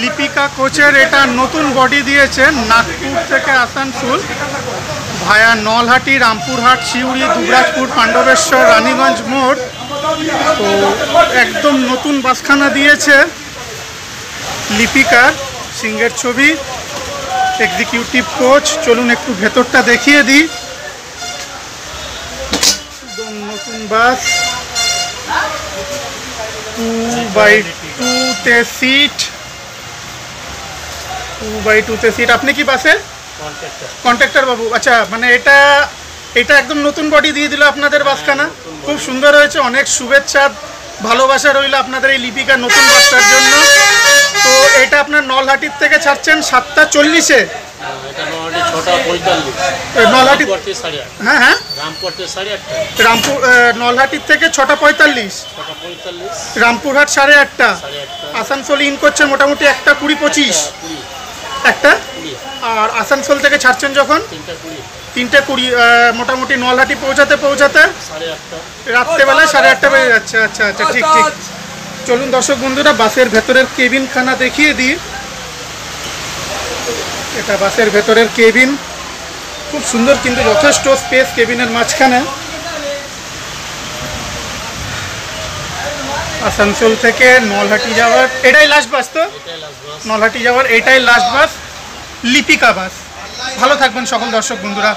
লিপিকা কোচের এটা নতুন বডি দিয়েছেন নাগপুর থেকে আসানসোল ভায়া নলহাটি, রামপুরহাট, সিউড়ি, দুবরাজপুর, পাণ্ডবেশ্বর, রানীগঞ্জ মোড়। তো একদম নতুন বাসখানা দিয়েছে লিপিকার, সিংহের ছবি, এক্সিকিউটিভ কোচ। চলুন একটু ভেতরটা দেখিয়ে দিই। একদম নতুন বাস, 2x2 সিট, 2x2 সিট। আপনি কি বাসে কন্ট্রাক্টর বাবু? আচ্ছা, মানে এটা একদম নতুন বডি দিয়ে দিল আপনাদের বাসখানা। খুব সুন্দর হয়েছে, অনেক শুভেচ্ছা ভালোবাসা রইল আপনাদের এই লিপিকার নতুন বাসটার জন্য। তো এটা আপনার নলহাটির থেকে ছাড়ছেন 7:40-এ। নলহাটি, হ্যাঁ হ্যাঁ, রামপুর নলহাটির থেকে 6:45, রামপুরহাট 8:30, আসানসোল ইন করছেন মোটামুটি 1:20-25 একটা। আর আসানসোল থেকে ছাড়ছেন যখন 3:20, মোটামুটি নলহাটি পৌঁছাতে রাত্রেবেলায় 8:30 বেজে যাচ্ছে। আচ্ছা আচ্ছা, ঠিক ঠিক। চলুন দর্শক বন্ধুরা বাসের ভেতরের কেবিনখানা দেখিয়ে দিই। এটা বাসের ভেতরের কেবিন, খুব সুন্দর কিন্তু যথেষ্ট স্পেস কেবিনের মাঝখানে। আসানসোল থেকে নলহাটি যাওয়ার এটাই লাস্ট বাস, তো নলহাটি যাওয়ার এটাই লাস্ট বাস, লিপিকা বাস। ভালো থাকবেন সকল দর্শক বন্ধুরা।